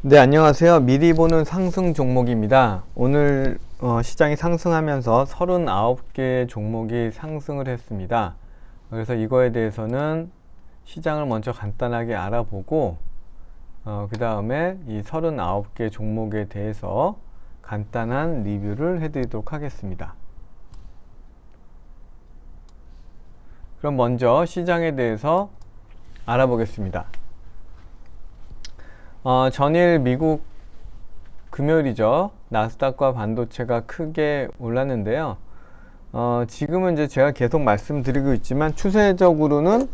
네, 안녕하세요. 미리 보는 상승 종목입니다. 오늘 시장이 상승하면서 39개 종목이 상승을 했습니다. 그래서 이거에 대해서는 시장을 먼저 간단하게 알아보고 그 다음에 이 39개 종목에 대해서 간단한 리뷰를 해드리도록 하겠습니다. 그럼 먼저 시장에 대해서 알아보겠습니다. 전일 미국 금요일이죠. 나스닥과 반도체가 크게 올랐는데요. 지금은 이제 제가 계속 말씀드리고 있지만 추세적으로는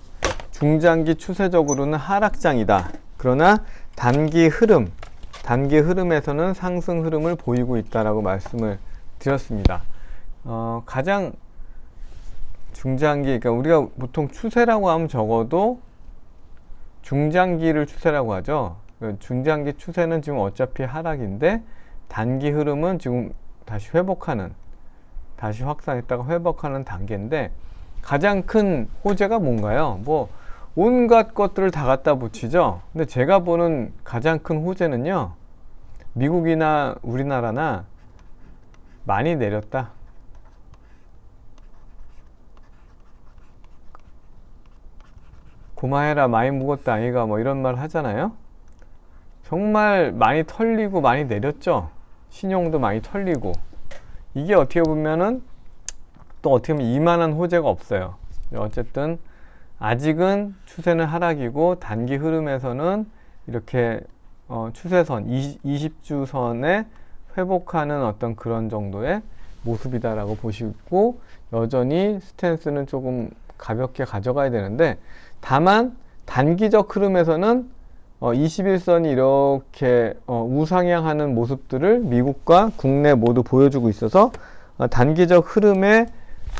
중장기 추세적으로는 하락장이다. 그러나 단기 흐름에서는 상승 흐름을 보이고 있다라고 말씀을 드렸습니다. 가장 중장기, 그러니까 우리가 보통 추세라고 하면 적어도 중장기를 추세라고 하죠. 중장기 추세는 지금 어차피 하락인데 단기 흐름은 지금 다시 확산했다가 회복하는 단계인데 가장 큰 호재가 뭔가요? 뭐 온갖 것들을 다 갖다 붙이죠. 근데 제가 보는 가장 큰 호재는요, 미국이나 우리나라나 많이 내렸다. 고마해라 많이 묵었다 아이가, 뭐 이런 말 하잖아요. 정말 많이 털리고 많이 내렸죠. 신용도 많이 털리고. 이게 어떻게 보면은 또 어떻게 보면 이만한 호재가 없어요. 어쨌든 아직은 추세는 하락이고 단기 흐름에서는 이렇게 추세선 20주선에 회복하는 어떤 그런 정도의 모습이다라고 보시고, 여전히 스탠스는 조금 가볍게 가져가야 되는데, 다만 단기적 흐름에서는 21선이 이렇게 우상향하는 모습들을 미국과 국내 모두 보여주고 있어서 단기적 흐름의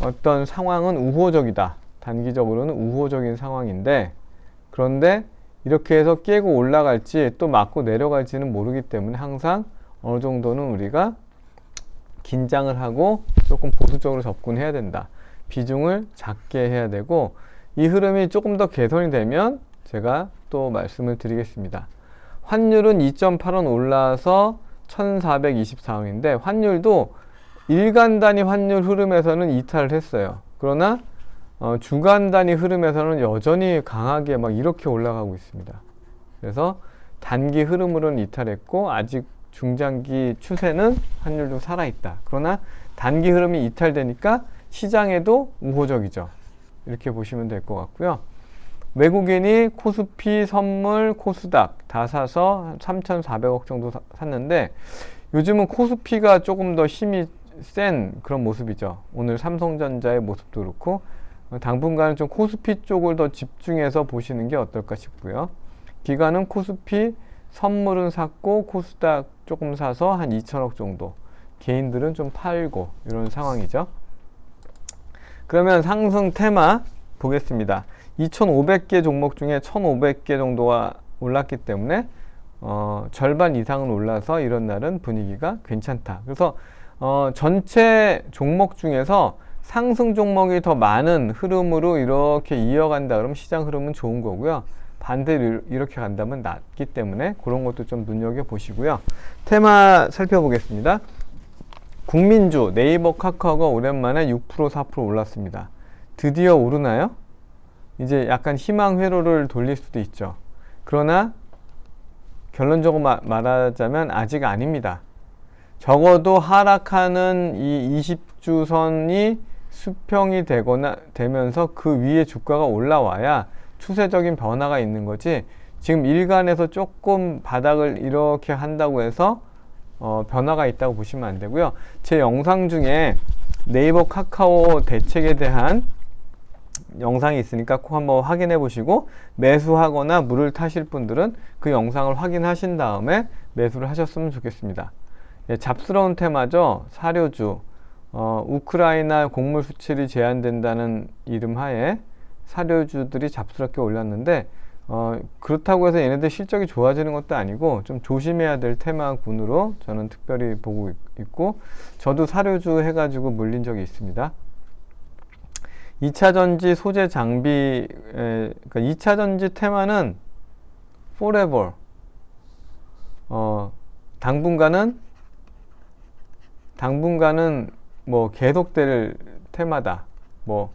어떤 상황은 우호적이다. 단기적으로는 우호적인 상황인데, 그런데 이렇게 해서 깨고 올라갈지 또 맞고 내려갈지는 모르기 때문에 항상 어느 정도는 우리가 긴장을 하고 조금 보수적으로 접근해야 된다. 비중을 작게 해야 되고, 이 흐름이 조금 더 개선이 되면 제가 또 말씀을 드리겠습니다. 환율은 2.8원 올라서 1424원인데 환율도 일간 단위 환율 흐름에서는 이탈을 했어요. 그러나 주간 단위 흐름에서는 여전히 강하게 막 이렇게 올라가고 있습니다. 그래서 단기 흐름으로는 이탈했고 아직 중장기 추세는 환율도 살아있다. 그러나 단기 흐름이 이탈되니까 시장에도 우호적이죠. 이렇게 보시면 될 것 같고요. 외국인이 코스피, 선물, 코스닥 다 사서 한 3,400억 정도 샀는데, 요즘은 코스피가 조금 더 힘이 센 그런 모습이죠. 오늘 삼성전자의 모습도 그렇고, 당분간은 좀 코스피 쪽을 더 집중해서 보시는 게 어떨까 싶고요. 기관은 코스피, 선물은 샀고 코스닥 조금 사서 한 2천억 정도, 개인들은 좀 팔고 이런 상황이죠. 그러면 상승 테마 보겠습니다. 2,500개 종목 중에 1,500개 정도가 올랐기 때문에 절반 이상은 올라서 이런 날은 분위기가 괜찮다. 그래서 전체 종목 중에서 상승 종목이 더 많은 흐름으로 이렇게 이어간다 그러면 시장 흐름은 좋은 거고요. 반대로 이렇게 간다면 낮기 때문에 그런 것도 좀 눈여겨보시고요. 테마 살펴보겠습니다. 국민주, 네이버, 카카오가 오랜만에 6%, 4% 올랐습니다. 드디어 오르나요? 이제 약간 희망 회로를 돌릴 수도 있죠. 그러나 결론적으로 말하자면 아직 아닙니다. 적어도 하락하는 이 20주선이 수평이 되면서 그 위에 주가가 올라와야 추세적인 변화가 있는 거지, 지금 일간에서 조금 바닥을 이렇게 한다고 해서 변화가 있다고 보시면 안 되고요. 제 영상 중에 네이버, 카카오 대책에 대한 영상이 있으니까 꼭 한번 확인해 보시고, 매수하거나 물을 타실 분들은 그 영상을 확인하신 다음에 매수를 하셨으면 좋겠습니다. 예, 잡스러운 테마죠. 사료주, 우크라이나 곡물 수출이 제한된다는 이름 하에 사료주들이 잡스럽게 올랐는데, 그렇다고 해서 얘네들 실적이 좋아지는 것도 아니고 좀 조심해야 될 테마군으로 저는 특별히 보고 있고, 저도 사료주 해가지고 물린 적이 있습니다. 2차전지 소재 장비, 그러니까 2차전지 테마는 forever, 당분간은 뭐 계속될 테마다. 뭐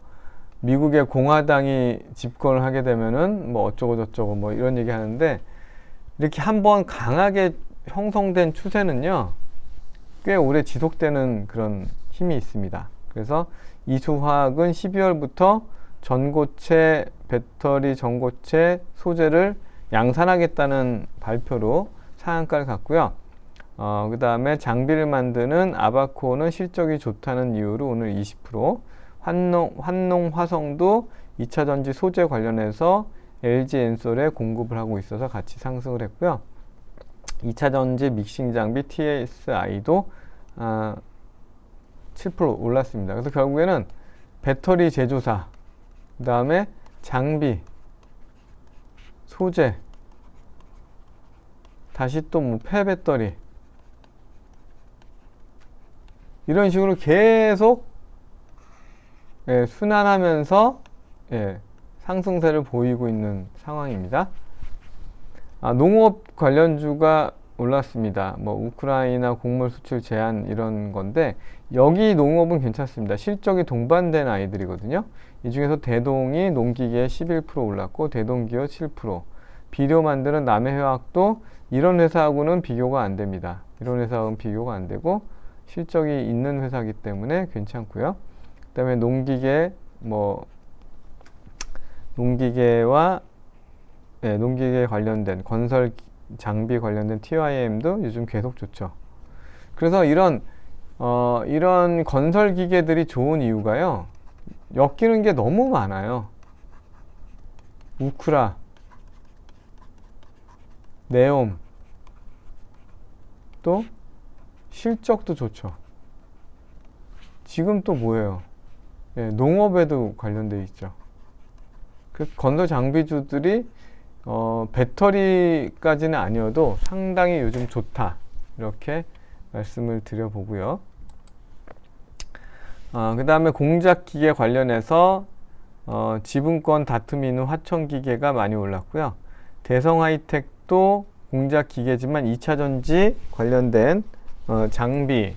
미국의 공화당이 집권을 하게 되면은 뭐 어쩌고 저쩌고 뭐 이런 얘기 하는데, 이렇게 한번 강하게 형성된 추세는요 꽤 오래 지속되는 그런 힘이 있습니다. 그래서 이수화학은 12월부터 전고체, 배터리 전고체 소재를 양산하겠다는 발표로 상한가를 갔고요. 그 다음에 장비를 만드는 아바코는 실적이 좋다는 이유로 오늘 20%, 환농화성도 2차전지 소재 관련해서 LG 엔솔에 공급을 하고 있어서 같이 상승을 했고요. 2차전지 믹싱 장비 TSI도 7% 올랐습니다. 그래서 결국에는 배터리 제조사, 그 다음에 장비, 소재, 다시 또 뭐 폐배터리, 이런 식으로 계속 순환하면서 상승세를 보이고 있는 상황입니다. 농업 관련주가 올랐습니다. 뭐 우크라이나 곡물 수출 제한 이런 건데, 여기 농업은 괜찮습니다. 실적이 동반된 아이들이거든요. 이 중에서 대동이 농기계 11% 올랐고, 대동기업 7%, 비료 만드는 남해화학도 이런 회사하고는 비교가 안 됩니다. 이런 회사하고는 비교가 안 되고 실적이 있는 회사이기 때문에 괜찮고요. 그 다음에 농기계, 뭐 농기계와 농기계 관련된 건설 장비 관련된 TYM도 요즘 계속 좋죠. 그래서 이런 건설 기계들이 좋은 이유가요, 엮이는 게 너무 많아요. 우크라, 네옴, 또 실적도 좋죠. 지금 또 뭐예요? 농업에도 관련돼 있죠. 그 건설 장비주들이 배터리까지는 아니어도 상당히 요즘 좋다, 이렇게 말씀을 드려보고요. 그 다음에 공작기계 관련해서 지분권 다툼이 있는 화천기계가 많이 올랐고요. 대성하이텍도 공작기계지만 2차전지 관련된 장비와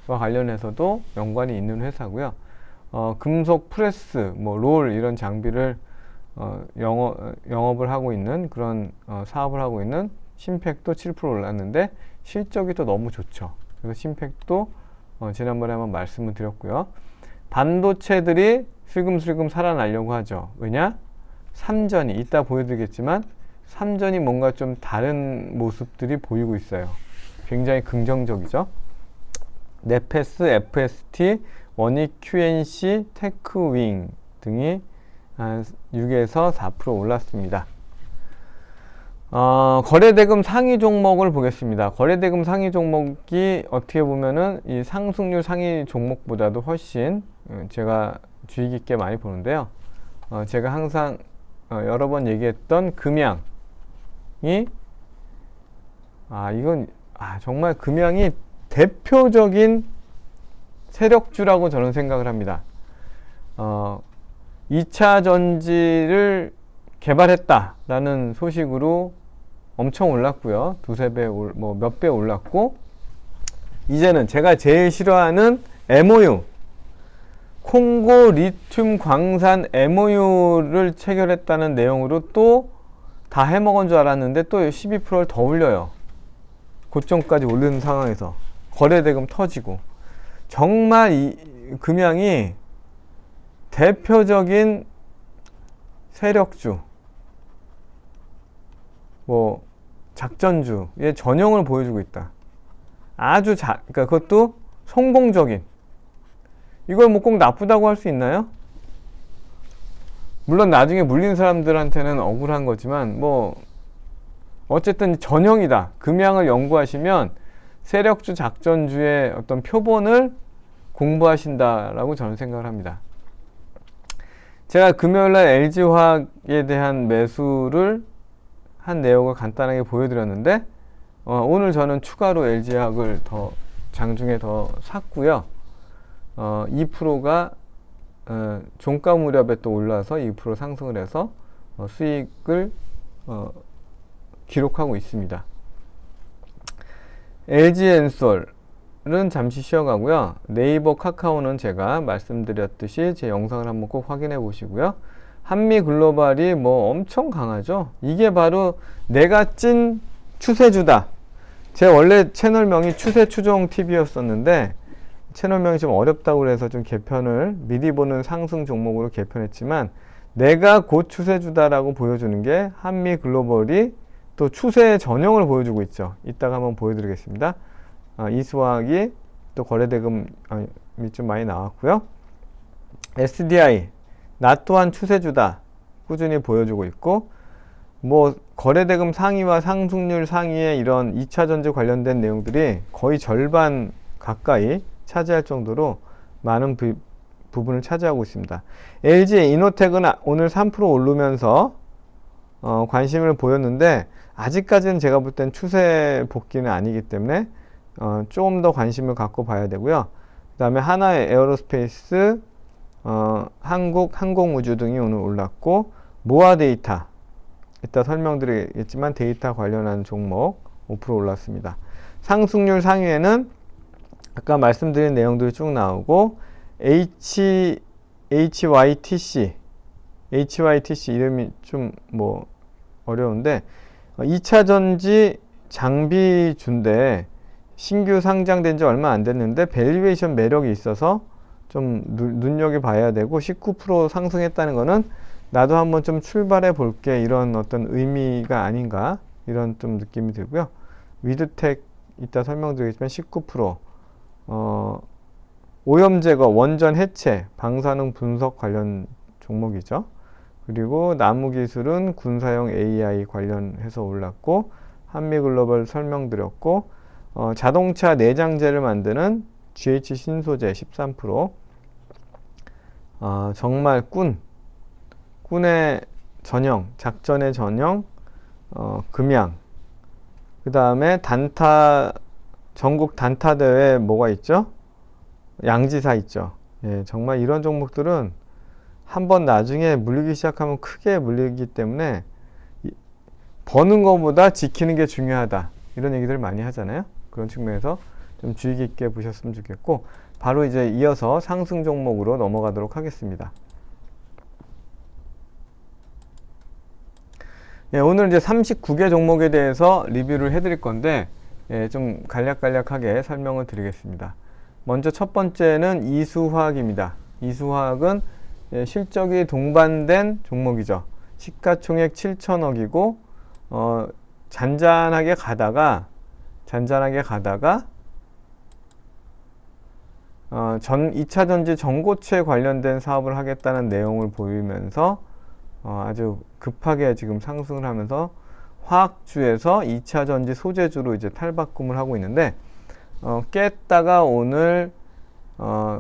관련해서도 연관이 있는 회사고요. 금속 프레스, 뭐 롤 이런 장비를 영업을 하고 있는 그런 사업을 하고 있는 심팩도 7% 올랐는데 실적이 또 너무 좋죠. 그래서 심팩도 지난번에 한번 말씀을 드렸고요. 반도체들이 슬금슬금 살아나려고 하죠. 왜냐? 삼전이 이따 보여드리겠지만 삼전이 뭔가 좀 다른 모습들이 보이고 있어요. 굉장히 긍정적이죠. 네페스, FST, 원익, QNC, 테크윙 등이 한 6에서 4% 올랐습니다. 거래대금 상위 종목을 보겠습니다. 거래대금 상위 종목이 어떻게 보면은 이 상승률 상위 종목보다도 훨씬 제가 주의 깊게 많이 보는데요. 제가 항상 여러 번 얘기했던 금양이 정말 금양이 대표적인 세력주라고 저는 생각을 합니다. 2차 전지를 개발했다라는 소식으로 엄청 올랐고요. 두세 배, 뭐 몇 배 올랐고, 이제는 제가 제일 싫어하는 MOU, 콩고 리튬 광산 MOU를 체결했다는 내용으로 또 다 해먹은 줄 알았는데 또 12%를 더 올려요. 고점까지 오르는 상황에서 거래대금 터지고. 정말 이 금양이 대표적인 세력주, 뭐 작전주의 전형을 보여주고 있다. 아주 그러니까 그것도 성공적인. 이걸 뭐 꼭 나쁘다고 할 수 있나요? 물론 나중에 물린 사람들한테는 억울한 거지만 뭐 어쨌든 전형이다. 금양을 연구하시면 세력주, 작전주의 어떤 표본을 공부하신다라고 저는 생각을 합니다. 제가 금요일날 LG화학에 대한 매수를 한 내용을 간단하게 보여드렸는데, 오늘 저는 추가로 LG화학을 더 장중에 더 샀고요. 2%가 종가 무렵에 또 올라서 2% 상승을 해서 수익을 기록하고 있습니다. LG엔솔은 잠시 쉬어가고요. 네이버 카카오는 제가 말씀드렸듯이 제 영상을 한번 꼭 확인해 보시고요. 한미글로벌이 뭐 엄청 강하죠. 이게 바로 내가 찐 추세주다. 제 원래 채널명이 추세추종TV였었는데 채널명이 좀 어렵다고 그래서 좀 개편을 미리 보는 상승 종목으로 개편했지만, 내가 곧 추세주다라고 보여주는 게 한미글로벌이 또 추세 전형을 보여주고 있죠. 이따가 한번 보여드리겠습니다. 이수화학이 또 거래대금이 좀 많이 나왔고요. SDI 나 또한 추세주다 꾸준히 보여주고 있고, 뭐 거래대금 상위와 상승률 상위의 이런 2차전지 관련된 내용들이 거의 절반 가까이 차지할 정도로 많은 부분을 차지하고 있습니다. LG 이노텍은 오늘 3% 오르면서 관심을 보였는데, 아직까지는 제가 볼 땐 추세 복귀는 아니기 때문에 조금 더 관심을 갖고 봐야 되고요. 그 다음에 하나 에어로스페이스, 한국 항공우주 등이 오늘 올랐고, 모아데이터 이따 설명드리겠지만 데이터 관련한 종목 5% 올랐습니다. 상승률 상위에는 아까 말씀드린 내용들이 쭉 나오고, HYTC 이름이 좀 뭐 어려운데 2차전지 장비주인데 신규 상장된 지 얼마 안 됐는데 밸류에이션 매력이 있어서 좀 눈여겨봐야 되고, 19% 상승했다는 거는 나도 한번 좀 출발해 볼게, 이런 어떤 의미가 아닌가, 이런 좀 느낌이 들고요. 위드텍 이따 설명드리겠지만 19%, 오염 제거, 원전 해체, 방사능 분석 관련 종목이죠. 그리고 나무기술은 군사용 AI 관련해서 올랐고, 한미글로벌 설명드렸고, 자동차 내장재를 만드는 GH 신소재 13%, 정말 꾼의 전형, 작전의 전형, 금양, 그 다음에 전국 단타 대회 뭐가 있죠? 양지사 있죠. 예, 정말 이런 종목들은 한번 나중에 물리기 시작하면 크게 물리기 때문에 버는 것보다 지키는 게 중요하다, 이런 얘기들 많이 하잖아요. 그런 측면에서 좀 주의 깊게 보셨으면 좋겠고, 바로 이제 이어서 상승 종목으로 넘어가도록 하겠습니다. 예, 오늘 이제 39개 종목에 대해서 리뷰를 해드릴 건데, 예, 좀 간략간략하게 설명을 드리겠습니다. 먼저 첫 번째는 이수화학입니다. 이수화학은 실적이 동반된 종목이죠. 시가총액 7천억이고 잔잔하게 가다가 2차전지 전고체 관련된 사업을 하겠다는 내용을 보이면서 아주 급하게 지금 상승을 하면서 화학주에서 2차전지 소재주로 이제 탈바꿈을 하고 있는데, 깼다가 오늘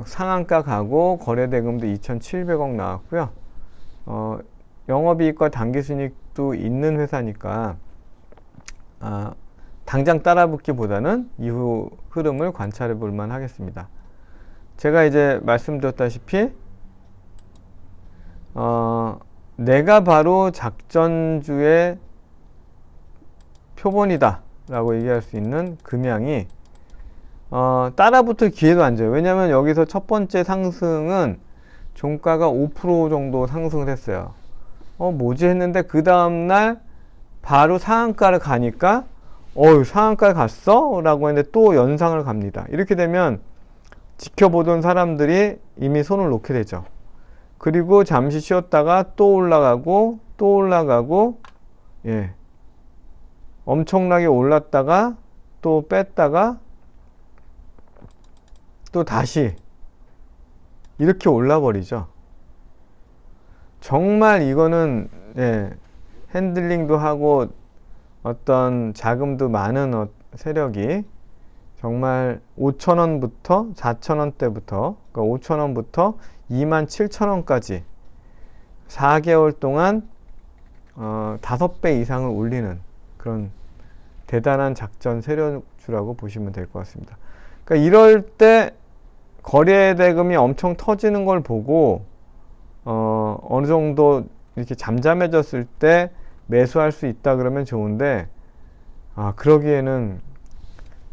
상한가 가고 거래대금도 2,700억 나왔고요. 영업이익과 당기순이익도 있는 회사니까 당장 따라붙기보다는 이후 흐름을 관찰해 볼 만 하겠습니다. 제가 이제 말씀드렸다시피 내가 바로 작전주의 표본이다 라고 얘기할 수 있는 금양이 따라붙을 기회도 안 줘요. 왜냐면 여기서 첫 번째 상승은 종가가 5% 정도 상승을 했어요. 뭐지 했는데 그 다음날 바로 상한가를 가니까 상한가를 갔어? 라고 했는데 또 연상을 갑니다. 이렇게 되면 지켜보던 사람들이 이미 손을 놓게 되죠. 그리고 잠시 쉬었다가 또 올라가고 또 올라가고, 예, 엄청나게 올랐다가 또 뺐다가 또 다시 이렇게 올라버리죠. 정말 이거는, 예, 핸들링도 하고 어떤 자금도 많은 세력이 정말 5,000원부터 4,000원대부터, 그러니까 5,000원부터 27,000원까지 4개월 동안 5배 이상을 올리는 그런 대단한 작전 세력주라고 보시면 될 것 같습니다. 그러니까 이럴 때 거래 대금이 엄청 터지는 걸 보고 어느 정도 이렇게 잠잠해졌을 때 매수할 수 있다 그러면 좋은데, 그러기에는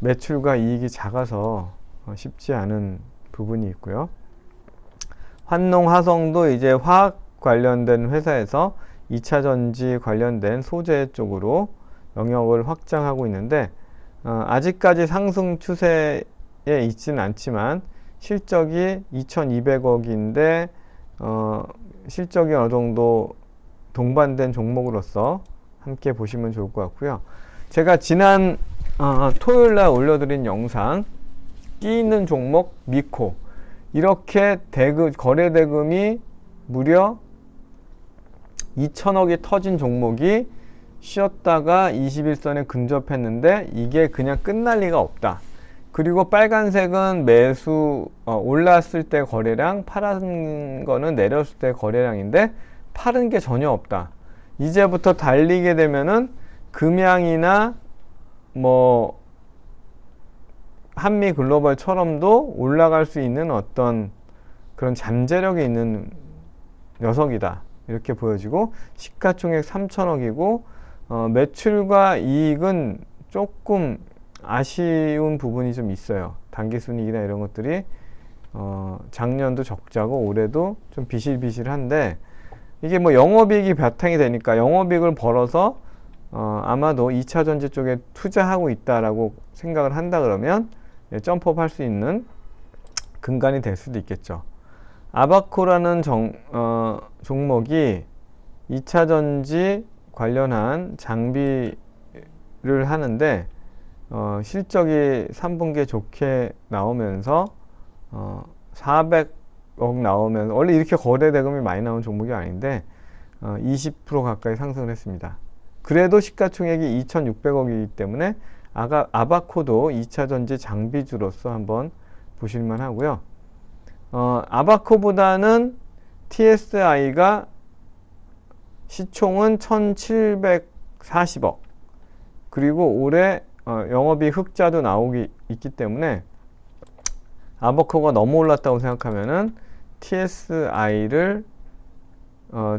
매출과 이익이 작아서 쉽지 않은 부분이 있고요. 환농, 화성도 이제 화학 관련된 회사에서 2차 전지 관련된 소재 쪽으로 영역을 확장하고 있는데 아직까지 상승 추세에 있지는 않지만 실적이 2,200억인데 실적이 어느 정도 동반된 종목으로서 함께 보시면 좋을 것 같고요. 제가 지난 토요일날 올려드린 영상 끼 있는 종목 미코, 이렇게 거래 대금이 무려 2천억이 터진 종목이 쉬었다가 21선에 근접했는데 이게 그냥 끝날 리가 없다. 그리고 빨간색은 매수 올랐을 때 거래량, 파란 거는 내렸을 때 거래량인데 파른 게 전혀 없다. 이제부터 달리게 되면은 금양이나 뭐 한미 글로벌처럼도 올라갈 수 있는 어떤 그런 잠재력이 있는 녀석이다, 이렇게 보여지고, 시가총액 3천억이고 매출과 이익은 조금 아쉬운 부분이 좀 있어요. 당기순이익이나 이런 것들이 작년도 적자고 올해도 좀 비실비실한데, 이게 뭐 영업이익이 바탕이 되니까 영업이익을 벌어서 아마도 2차 전지 쪽에 투자하고 있다라고 생각을 한다 그러면 점프업 할 수 있는 근간이 될 수도 있겠죠. 아바코라는 종목이 2차 전지 관련한 장비를 하는데 실적이 3분기에 좋게 나오면서 400억 나오면서, 원래 이렇게 거래 대금이 많이 나온 종목이 아닌데 20% 가까이 상승을 했습니다. 그래도 시가총액이 2,600억이기 때문에 아바코도 2차 전지 장비주로서 한번 보실만 하고요. 아바코보다는 TSI가 시총은 1,740억, 그리고 올해 영업이익 흑자도 있기 때문에 아바코가 너무 올랐다고 생각하면은 TSI를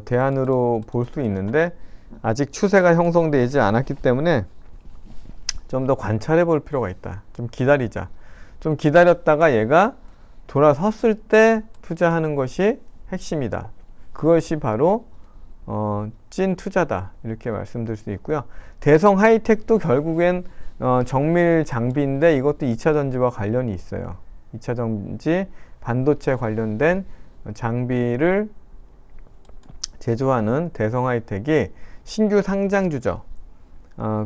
대안으로 볼 수 있는데, 아직 추세가 형성되지 않았기 때문에 좀 더 관찰해 볼 필요가 있다. 좀 기다리자. 좀 기다렸다가 얘가 돌아섰을 때 투자하는 것이 핵심이다. 그것이 바로 찐 투자다, 이렇게 말씀드릴 수 있고요. 대성 하이텍도 결국엔 정밀 장비인데 이것도 2차 전지와 관련이 있어요. 2차 전지 반도체 관련된 장비를 제조하는 대성 하이텍이 신규 상장주죠.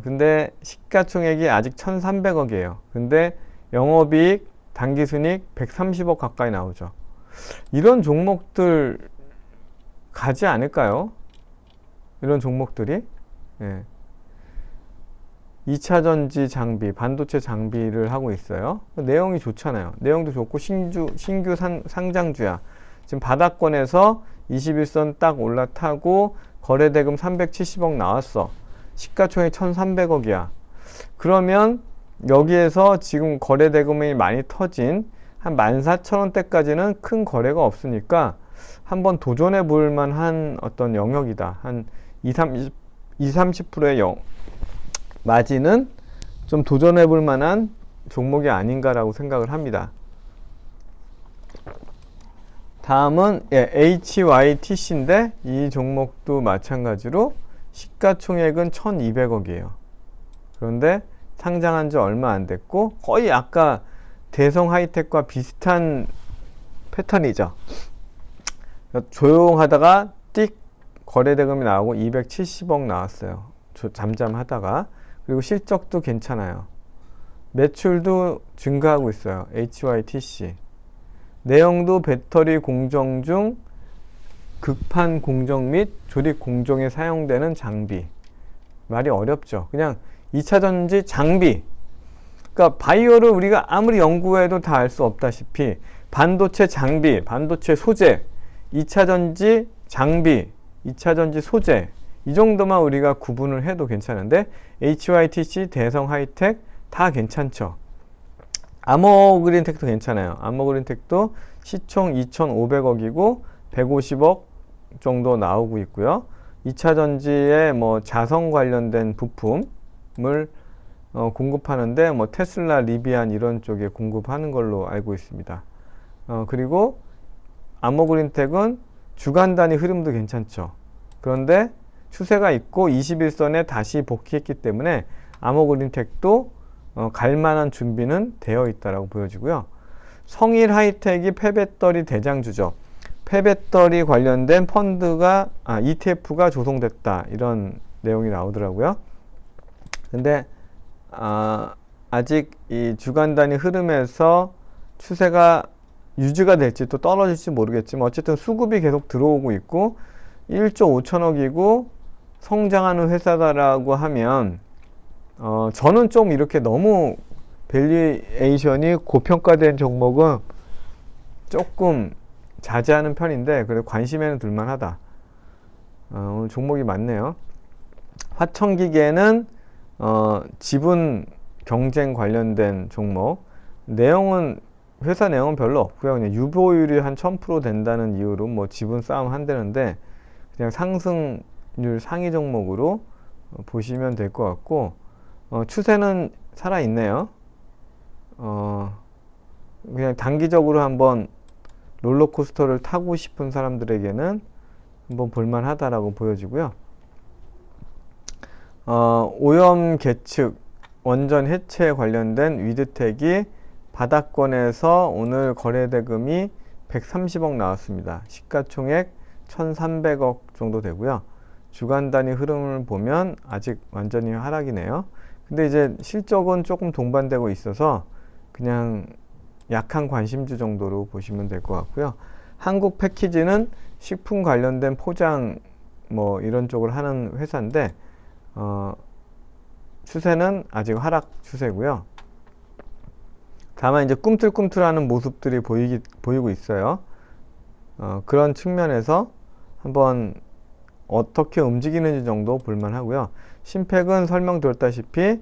근데 시가총액이 아직 1,300억이에요. 근데 영업이익, 당기순이익 130억 가까이 나오죠. 이런 종목들 가지 않을까요? 이런 종목들이 2차 전지 장비, 반도체 장비를 하고 있어요. 내용이 좋잖아요. 내용도 좋고 신규 상장주야. 지금 바닥권에서 21선 딱 올라타고 거래대금 370억 나왔어. 시가총액 1,300억이야. 그러면 여기에서 지금 거래대금이 많이 터진 한 14,000원대까지는 큰 거래가 없으니까 한번 도전해 볼 만한 어떤 영역이다. 한 20-30%의 마진은 좀 도전해 볼 만한 종목이 아닌가라고 생각을 합니다. 다음은 HYTC인데 이 종목도 마찬가지로 시가총액은 1,200억이에요. 그런데 상장한 지 얼마 안 됐고 거의 아까 대성 하이텍과 비슷한 패턴이죠. 조용하다가 띡 거래대금이 나오고 270억 나왔어요. 잠잠하다가. 그리고 실적도 괜찮아요. 매출도 증가하고 있어요. HYTC. 내용도 배터리 공정 중 극판 공정 및 조립 공정에 사용되는 장비. 말이 어렵죠. 그냥 2차 전지 장비. 그러니까 바이오를 우리가 아무리 연구해도 다 알 수 없다시피 반도체 장비, 반도체 소재, 2차 전지 장비, 2차 전지 소재, 이 정도만 우리가 구분을 해도 괜찮은데 HYTC, 대성 하이텍 다 괜찮죠. 아머그린텍도 괜찮아요. 아머그린텍도 시총 2,500억이고 150억 정도 나오고 있고요. 2차 전지의 뭐 자성 관련된 부품을 공급하는데 뭐 테슬라, 리비안 이런 쪽에 공급하는 걸로 알고 있습니다. 그리고 아모그린텍은 주간 단위 흐름도 괜찮죠. 그런데 추세가 있고 21선에 다시 복귀했기 때문에 아모그린텍도 갈만한 준비는 되어 있다라고 보여지고요. 성일 하이텍이 폐배터리 대장주죠. 폐배터리 관련된 펀드가 ETF가 조성됐다 이런 내용이 나오더라고요. 근데 아직 이 주간 단위 흐름에서 추세가 유지가 될지 또 떨어질지 모르겠지만 어쨌든 수급이 계속 들어오고 있고 1조 5천억이고 성장하는 회사다라고 하면 저는 좀 이렇게 너무 밸류에이션이 고평가된 종목은 조금 자제하는 편인데 그래도 관심에는 둘만하다. 오늘 종목이 많네요. 화천기계는 지분 경쟁 관련된 종목. 회사 내용은 별로 없고요. 그냥 유보율이 한 1000% 된다는 이유로 뭐 지분 싸움 한다는데 그냥 상승률 상위 종목으로 보시면 될 것 같고 추세는 살아있네요. 그냥 단기적으로 한번 롤러코스터를 타고 싶은 사람들에게는 한번 볼만하다라고 보여지고요. 오염 계측 원전 해체 관련된 위드텍이 바닥권에서 오늘 거래대금이 130억 나왔습니다. 시가총액 1300억 정도 되고요. 주간 단위 흐름을 보면 아직 완전히 하락이네요. 근데 이제 실적은 조금 동반되고 있어서 그냥 약한 관심주 정도로 보시면 될 것 같고요. 한국 패키지는 식품 관련된 포장 뭐 이런 쪽을 하는 회사인데 추세는 아직 하락 추세고요. 다만 이제 꿈틀꿈틀하는 모습들이 보이고 있어요. 그런 측면에서 한번 어떻게 움직이는지 정도 볼만하고요. 신팩은 설명드렸다시피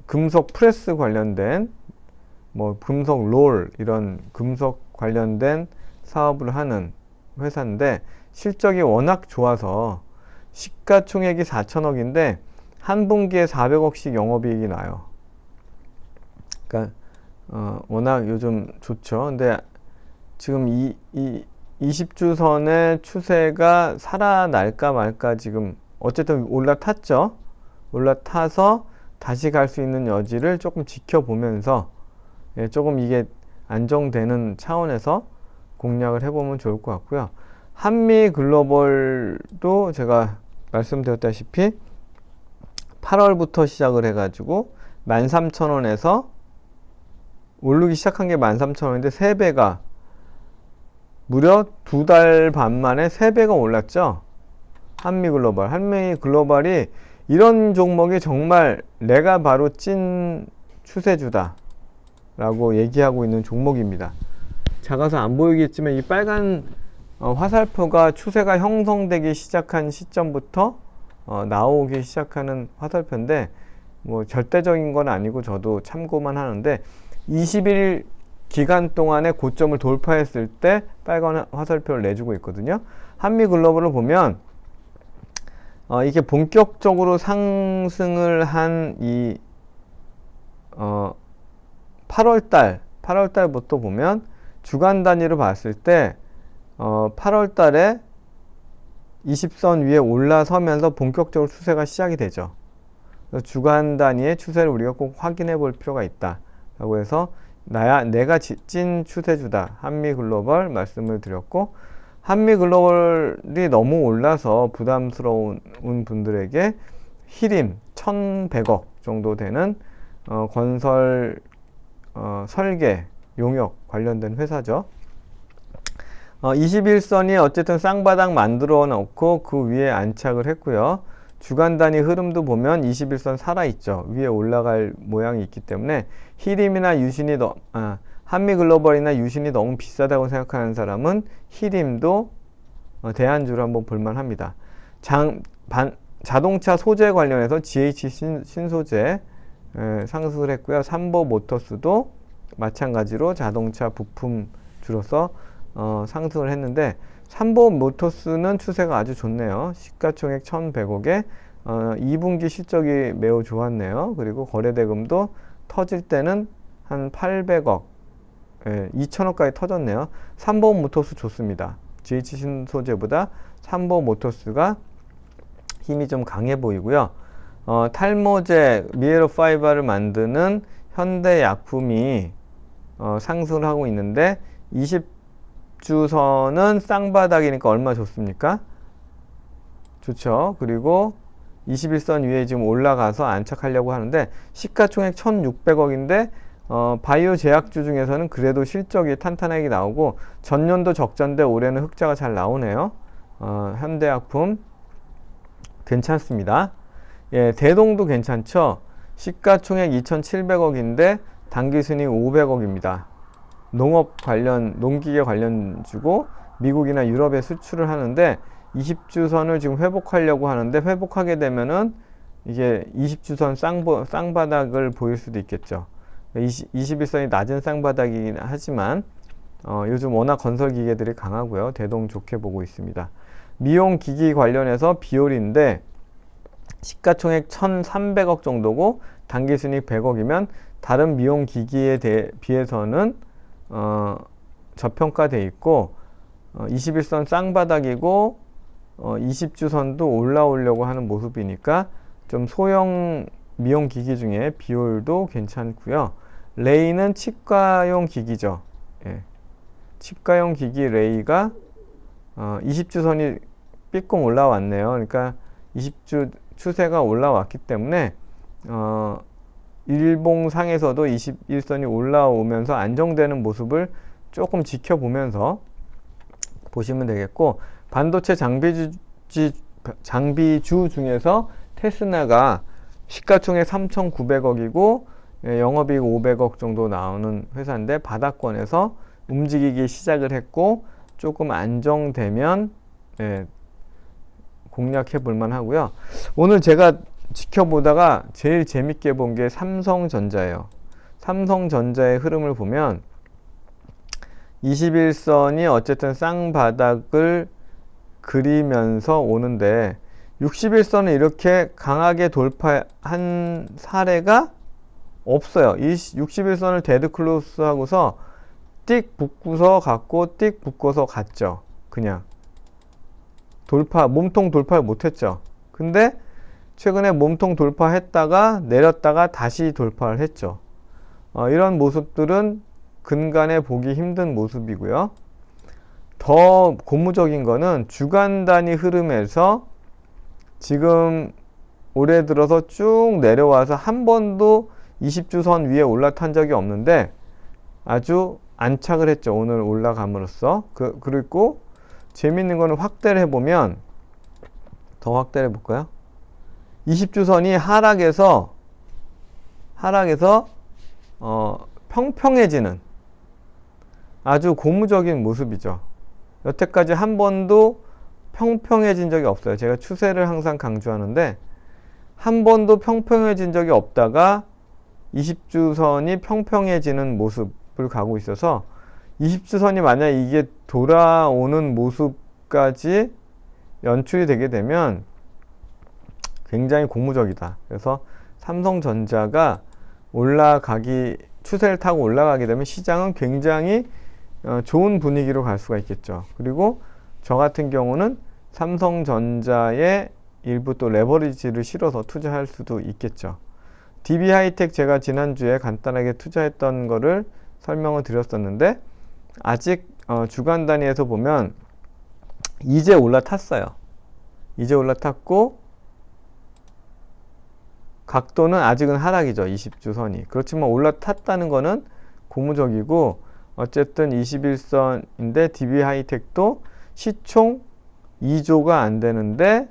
금속 프레스 관련된 뭐 금속 롤 이런 금속 관련된 사업을 하는 회사인데 실적이 워낙 좋아서 시가총액이 4천억인데 한 분기에 400억씩 영업이익이 나요. 그러니까 워낙 요즘 좋죠. 근데 지금 20주선의 추세가 살아날까 말까 지금 어쨌든 올라탔죠. 올라타서 다시 갈 수 있는 여지를 조금 지켜보면서 조금 이게 안정되는 차원에서 공략을 해보면 좋을 것 같고요. 한미글로벌도 제가 말씀드렸다시피 8월부터 시작을 해가지고 13,000원에서 오르기 시작한 게 13,000원인데 3배가 무려 2달 반 만에 3배가 올랐죠. 한미글로벌이 이런 종목이 정말 내가 바로 찐 추세주다 라고 얘기하고 있는 종목입니다. 작아서 안 보이겠지만 이 빨간 화살표가 추세가 형성되기 시작한 시점부터 나오기 시작하는 화살표인데 뭐 절대적인 건 아니고 저도 참고만 하는데 20일 기간 동안에 고점을 돌파했을 때 빨간 화살표를 내주고 있거든요. 한미글로벌을 보면 이게 본격적으로 상승을 한 이 8월달부터 보면 주간 단위로 봤을 때 8월달에 20선 위에 올라서면서 본격적으로 추세가 시작이 되죠. 그래서 주간 단위의 추세를 우리가 꼭 확인해 볼 필요가 있다 라고 해서 내가 찐 추세주다 한미글로벌 말씀을 드렸고, 한미글로벌이 너무 올라서 부담스러운 분들에게 히림 1100억 정도 되는 건설 설계 용역 관련된 회사죠. 21선이 어쨌든 쌍바닥 만들어 놓고 그 위에 안착을 했고요. 주간 단위 흐름도 보면 21선 살아있죠. 위에 올라갈 모양이 있기 때문에 히림이나 유신이 한미글로벌이나 유신이 너무 비싸다고 생각하는 사람은 히림도 대안주로 한번 볼만합니다. 자동차 소재 관련해서 GH 신소재 상승을 했고요. 삼보모터스도 마찬가지로 자동차 부품 주로서 상승을 했는데 삼보모터스는 추세가 아주 좋네요. 시가총액 1100억에 2분기 실적이 매우 좋았네요. 그리고 거래대금도 터질 때는 한 800억, 2천억까지 터졌네요. 삼보모터스 좋습니다. GH신소재보다 삼보모터스가 힘이 좀 강해 보이고요. 탈모제 미에로 파이바를 만드는 현대약품이 상승을 하고 있는데 20주선은 쌍바닥이니까 얼마 좋습니까? 좋죠. 그리고 21선 위에 지금 올라가서 안착하려고 하는데 시가총액 1,600억인데 바이오 제약주 중에서는 그래도 실적이 탄탄하게 나오고 전년도 적자인데 올해는 흑자가 잘 나오네요. 현대약품 괜찮습니다. 예, 대동도 괜찮죠. 시가총액 2,700억인데 당기순이익 500억입니다. 농업 관련, 농기계 관련주고 미국이나 유럽에 수출을 하는데 20주선을 지금 회복하려고 하는데 회복하게 되면은 이게 20주선 쌍바닥을 보일 수도 있겠죠. 21선이 낮은 쌍바닥이긴 하지만 요즘 워낙 건설 기계들이 강하고요. 대동 좋게 보고 있습니다. 미용 기기 관련해서 비올인데 시가총액 1,300억 정도고 당기순이익 100억이면 다른 미용 기기에 비해서는 저평가돼 있고 21선 쌍바닥이고 20주선도 올라오려고 하는 모습이니까 좀 소형 미용 기기 중에 비올도 괜찮고요. 레이는 치과용 기기죠. 예. 치과용 기기 레이가 20주선이 삐끔 올라왔네요. 그러니까 20주 추세가 올라왔기 때문에 일봉상에서도 21선이 올라오면서 안정되는 모습을 조금 지켜보면서 보시면 되겠고, 반도체 장비주 중에서 테스나가 시가총액 3,900억이고 영업이익 500억 정도 나오는 회사인데 바닥권에서 움직이기 시작을 했고 조금 안정되면 공략해 볼만 하고요. 오늘 제가 지켜보다가 제일 재밌게 본 게 삼성전자예요. 삼성전자의 흐름을 보면 21선이 어쨌든 쌍바닥을 그리면서 오는데 61선을 이렇게 강하게 돌파한 사례가 없어요. 이 61선을 데드클로스 하고서 띡 붙고서 갔고 띡 붙고서 갔죠. 그냥 몸통 돌파를 못했죠. 근데 최근에 몸통 돌파했다가 내렸다가 다시 돌파를 했죠. 이런 모습들은 근간에 보기 힘든 모습이고요. 더 고무적인 거는 주간 단위 흐름에서 지금 올해 들어서 쭉 내려와서 한 번도 20주선 위에 올라탄 적이 없는데 아주 안착을 했죠. 오늘 올라감으로써. 그리고 재밌는 거는 확대를 해보면, 더 확대를 해볼까요? 20주선이 하락해서 평평해지는 아주 고무적인 모습이죠. 여태까지 한 번도 평평해진 적이 없어요. 제가 추세를 항상 강조하는데 한 번도 평평해진 적이 없다가 20주선이 평평해지는 모습을 가고 있어서 20주선이 만약 이게 돌아오는 모습까지 연출이 되게 되면 굉장히 고무적이다. 그래서 삼성전자가 추세를 타고 올라가게 되면 시장은 굉장히 좋은 분위기로 갈 수가 있겠죠. 그리고 저 같은 경우는 삼성전자에 일부 또 레버리지를 실어서 투자할 수도 있겠죠. DB하이텍 제가 지난주에 간단하게 투자했던 거를 설명을 드렸었는데 아직 주간 단위에서 보면 이제 올라탔어요. 이제 올라탔고 각도는 아직은 하락이죠. 20주선이. 그렇지만 올라탔다는 거는 고무적이고 어쨌든 21선인데 DB하이텍도 시총 2조가 안 되는데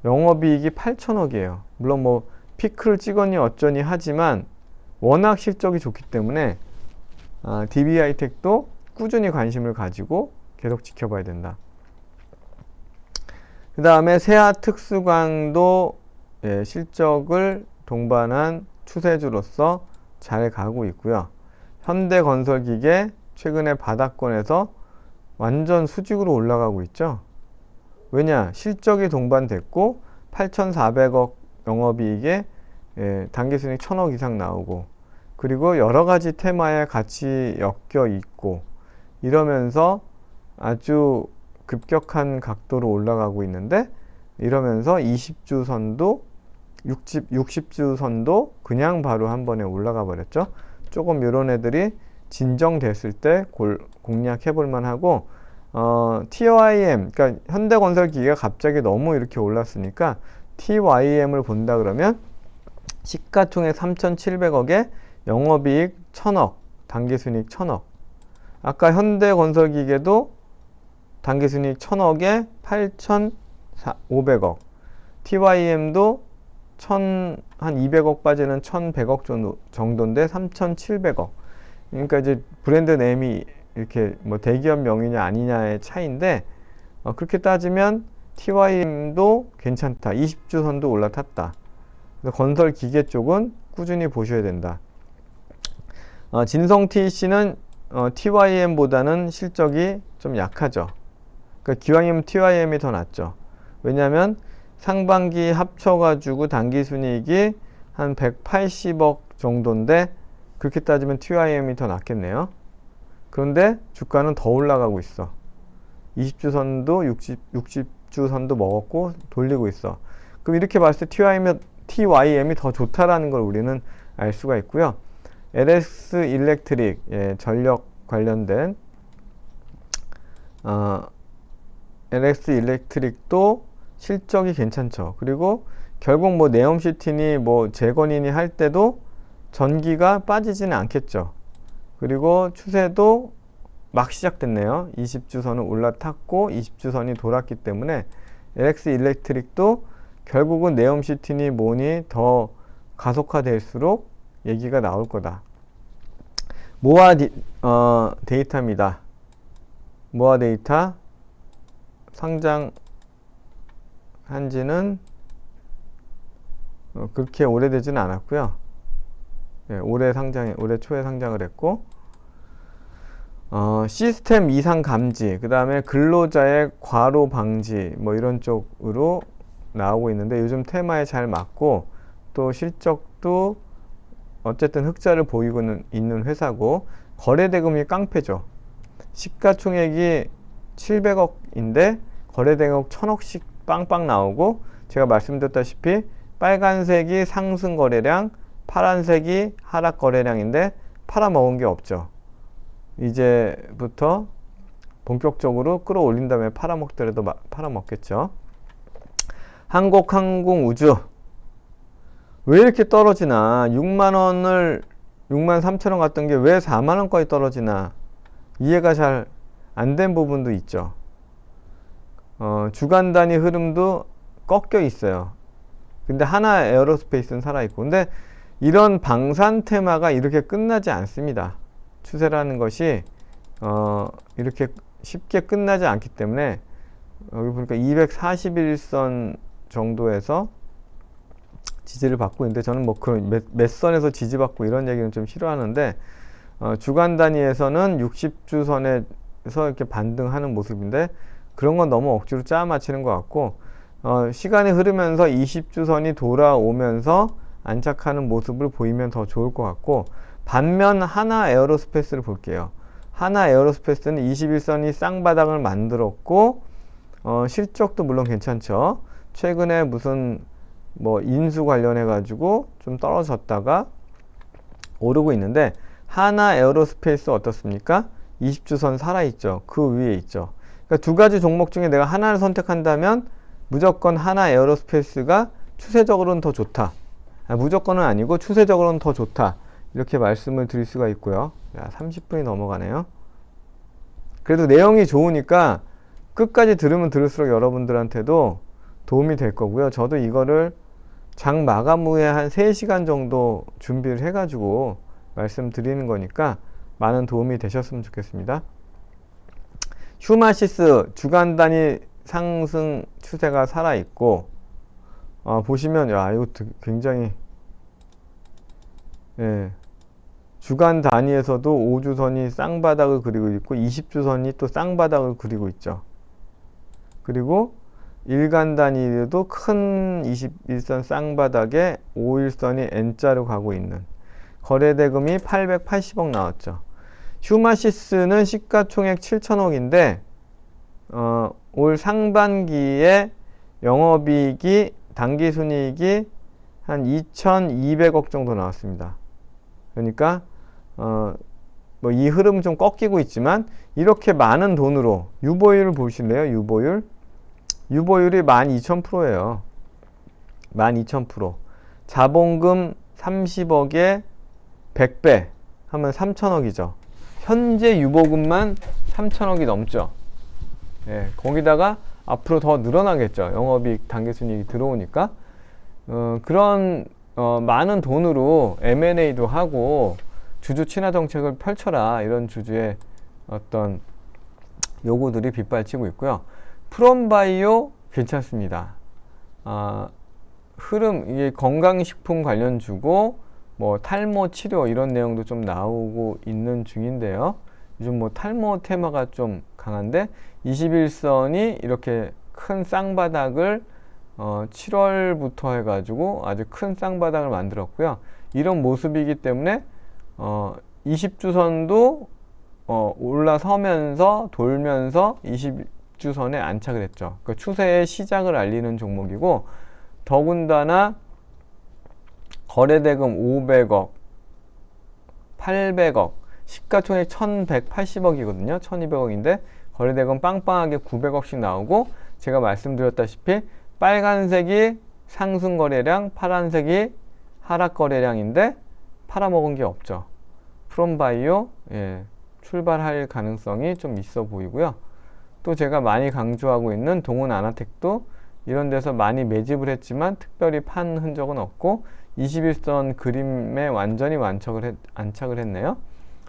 영업이익이 8천억이에요. 물론 뭐 피크를 찍었니 어쩌니 하지만 워낙 실적이 좋기 때문에 DB하이텍도 꾸준히 관심을 가지고 계속 지켜봐야 된다. 그 다음에 세아특수광도 실적을 동반한 추세주로서 잘 가고 있고요. 현대건설기계 최근에 바닥권에서 완전 수직으로 올라가고 있죠. 왜냐? 실적이 동반됐고 8,400억 영업이익에 당기순이익 1,000억 이상 나오고, 그리고 여러 가지 테마에 같이 엮여 있고 이러면서 아주 급격한 각도로 올라가고 있는데, 이러면서 20주 선도 60주 선도 그냥 바로 한 번에 올라가 버렸죠. 조금 이런 애들이 진정됐을 때 공략해 볼 만하고, TYM, 그러니까 현대건설기계가 갑자기 너무 이렇게 올랐으니까 TYM을 본다 그러면 시가총액 3,700억에 영업이익 1,000억, 당기순이익 1,000억. 아까 현대건설기계도 당기순이익 1,000억에 8,500억. TYM도 한 200억 빠지는 1,100억 정도인데 3,700억. 그러니까 이제 브랜드 네임이 이렇게 뭐 대기업 명의냐 아니냐의 차이인데, 그렇게 따지면 TYM도 괜찮다. 20주 선도 올라탔다. 그래서 건설 기계 쪽은 꾸준히 보셔야 된다. 진성 TEC는 TYM보다는 실적이 좀 약하죠. 그러니까 기왕이면 TYM이 더 낫죠. 왜냐하면 상반기 합쳐가지고 당기순이익이 한 180억 정도인데, 그렇게 따지면 TYM이 더 낫겠네요. 그런데 주가는 더 올라가고 있어. 20주 선도 60주 선도 먹었고 돌리고 있어. 그럼 이렇게 봤을 때 TYM이 더 좋다라는 걸 우리는 알 수가 있고요. LS 일렉트릭, 전력 관련된 LS 일렉트릭도 실적이 괜찮죠. 그리고 결국 뭐 네옴시티니 뭐 재건이니 할 때도 전기가 빠지지는 않겠죠. 그리고 추세도 막 시작됐네요. 20주선을 올라탔고 20주선이 돌았기 때문에 LX 일렉트릭도 결국은 네옴시티니 뭐니 더 가속화될수록 얘기가 나올 거다. 모아 데이터입니다. 모아 데이터 상장한 지는 그렇게 오래되지는 않았고요. 올해 초에 상장을 했고, 시스템 이상 감지, 그 다음에 근로자의 과로 방지, 뭐 이런 쪽으로 나오고 있는데, 요즘 테마에 잘 맞고, 또 실적도 어쨌든 흑자를 보이고 있는 회사고, 거래대금이 깡패죠. 시가총액이 700억인데, 거래대금 1,000억씩 빵빵 나오고, 제가 말씀드렸다시피, 빨간색이 상승 거래량, 파란색이 하락 거래량인데 팔아먹은 게 없죠. 이제부터 본격적으로 끌어올린 다음에 팔아먹더라도 팔아먹겠죠. 한국항공우주 왜 이렇게 떨어지나? 6만 3천원 갔던 게 왜 4만원까지 떨어지나? 이해가 잘 안 된 부분도 있죠. 주간 단위 흐름도 꺾여 있어요. 근데 하나 에어로스페이스는 살아있고, 근데 이런 방산 테마가 이렇게 끝나지 않습니다. 추세라는 것이 이렇게 쉽게 끝나지 않기 때문에, 여기 보니까 241선 정도에서 지지를 받고 있는데, 저는 뭐 그런 몇 선에서 지지받고 이런 얘기는 좀 싫어하는데, 주간 단위에서는 60주선에서 이렇게 반등하는 모습인데, 그런 건 너무 억지로 짜 맞추는 것 같고, 시간이 흐르면서 20주선이 돌아오면서 안착하는 모습을 보이면 더 좋을 것 같고, 반면 하나 에어로스페이스를 볼게요. 하나 에어로스페이스는 21선이 쌍바닥을 만들었고, 실적도 물론 괜찮죠. 최근에 무슨 뭐 인수 관련해 가지고 좀 떨어졌다가 오르고 있는데, 하나 에어로스페이스 어떻습니까? 20주선 살아있죠. 그 위에 있죠. 그러니까 두 가지 종목 중에 내가 하나를 선택한다면 무조건 하나 에어로스페이스가 추세적으로는 더 좋다. 무조건은 아니고 추세적으로는 더 좋다. 이렇게 말씀을 드릴 수가 있고요. 야, 30분이 넘어가네요. 그래도 내용이 좋으니까 끝까지 들으면 들을수록 여러분들한테도 도움이 될 거고요. 저도 이거를 장 마감 후에 한 3시간 정도 준비를 해가지고 말씀드리는 거니까 많은 도움이 되셨으면 좋겠습니다. 휴마시스 주간 단위 상승 추세가 살아있고, 보시면, 야, 이거 굉장히, 주간 단위에서도 5주선이 쌍바닥을 그리고 있고, 20주선이 또 쌍바닥을 그리고 있죠. 그리고 일간 단위로도 큰 21선 쌍바닥에 5일선이 N자로 가고 있는 거래대금이 880억 나왔죠. 휴마시스는 시가총액 7천억인데 올 상반기에 영업이익이 당기순이익이 한 2,200억 정도 나왔습니다. 그러니까 뭐 이 흐름 좀 꺾이고 있지만 이렇게 많은 돈으로 유보율을 보실래요? 유보율이 12,000%예요. 12,000%. 자본금 30억에 100배 하면 3,000억이죠. 현재 유보금만 3,000억이 넘죠. 예, 거기다가 앞으로 더 늘어나겠죠. 영업이익, 당기순이익이 들어오니까. 그런 많은 돈으로 M&A도 하고 주주 친화 정책을 펼쳐라, 이런 주주의 어떤 요구들이 빗발치고 있고요. 프롬바이오 괜찮습니다. 흐름, 이게 건강식품 관련 주고 뭐 탈모 치료 이런 내용도 좀 나오고 있는 중인데요. 요즘 뭐 탈모 테마가 좀 강한데 21선이 이렇게 큰 쌍바닥을 7월부터 해가지고 아주 큰 쌍바닥을 만들었고요. 이런 모습이기 때문에 20주선도 올라서면서 돌면서 20주선에 안착을 했죠. 그 추세의 시작을 알리는 종목이고, 더군다나 거래대금 500억, 800억, 시가총액 1180억이거든요. 1200억인데 거래대금 빵빵하게 900억씩 나오고, 제가 말씀드렸다시피 빨간색이 상승 거래량, 파란색이 하락 거래량인데 팔아먹은 게 없죠. 프롬바이오, 예, 출발할 가능성이 좀 있어 보이고요. 또 제가 많이 강조하고 있는 동훈 아나텍도 이런 데서 많이 매집을 했지만 특별히 판 흔적은 없고 21선 그림에 완전히 안착을 했네요.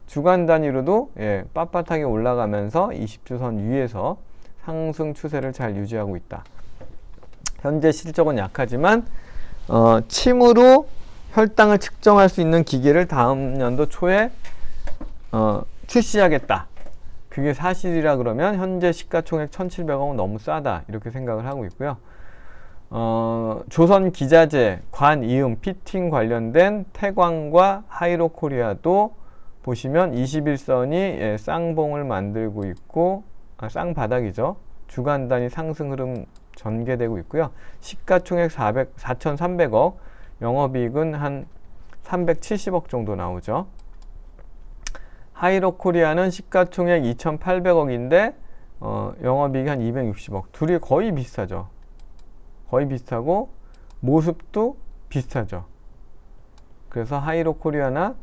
주간 단위로도 빳빳하게 올라가면서 20주선 위에서 상승 추세를 잘 유지하고 있다. 현재 실적은 약하지만 침으로 혈당을 측정할 수 있는 기계를 다음 연도 초에 출시하겠다. 그게 사실이라 그러면 현재 시가총액 1,700억은 너무 싸다, 이렇게 생각을 하고 있고요. 조선기자재, 관이음, 피팅 관련된 태광과 하이로코리아도 보시면 21선이 쌍봉을 만들고 있고, 쌍바닥이죠. 주간 단위 상승 흐름 전개되고 있고요. 시가총액 4,300억, 영업이익은 한 370억 정도 나오죠. 하이로코리아는 시가총액 2,800억인데 영업이익이 한 260억. 둘이 거의 비슷하죠. 거의 비슷하고 모습도 비슷하죠. 그래서 하이로코리아나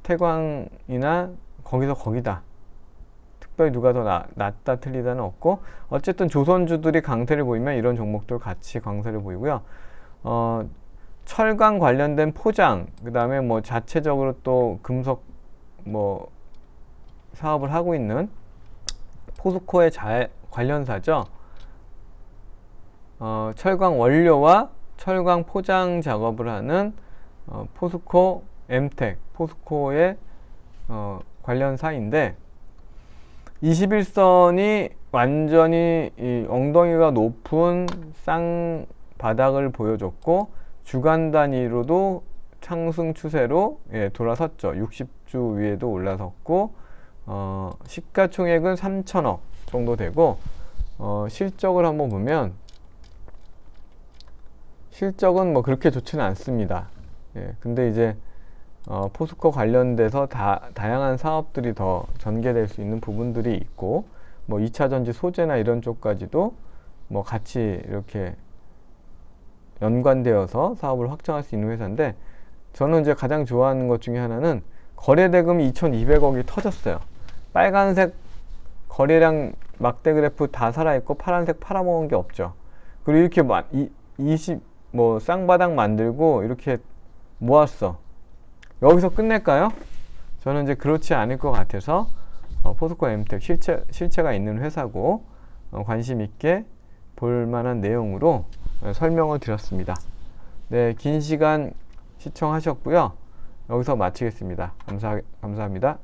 태광이나 거기서 거기다. 특별히 누가 더 낫다 틀리다는 없고, 어쨌든 조선주들이 강세를 보이면 이런 종목들 같이 강세를 보이고요. 철강 관련된 포장, 그 다음에 뭐 자체적으로 또 금속 뭐 사업을 하고 있는 포스코의 관련사죠. 철강 원료와 철강 포장 작업을 하는 포스코 엠텍, 포스코의 관련사인데 21선이 완전히 이 엉덩이가 높은 쌍바닥을 보여줬고, 주간 단위로도 상승 추세로 돌아섰죠. 60주 위에도 올라섰고, 시가총액은 3천억 정도 되고, 실적을 한번 보면 실적은 뭐 그렇게 좋지는 않습니다. 근데 이제 포스코 관련돼서 다양한 사업들이 더 전개될 수 있는 부분들이 있고, 뭐 2차전지 소재나 이런 쪽까지도 뭐 같이 이렇게 연관되어서 사업을 확장할 수 있는 회사인데, 저는 이제 가장 좋아하는 것 중에 하나는 거래대금이 2,200억이 터졌어요. 빨간색 거래량 막대 그래프 다 살아있고 파란색 팔아먹은 게 없죠. 그리고 이렇게 뭐 쌍바닥 만들고 이렇게 모았어. 여기서 끝낼까요? 저는 이제 그렇지 않을 것 같아서 포스코 엠텍 실체가 있는 회사고 관심 있게 볼 만한 내용으로 설명을 드렸습니다. 네, 긴 시간 시청하셨고요. 여기서 마치겠습니다. 감사합니다.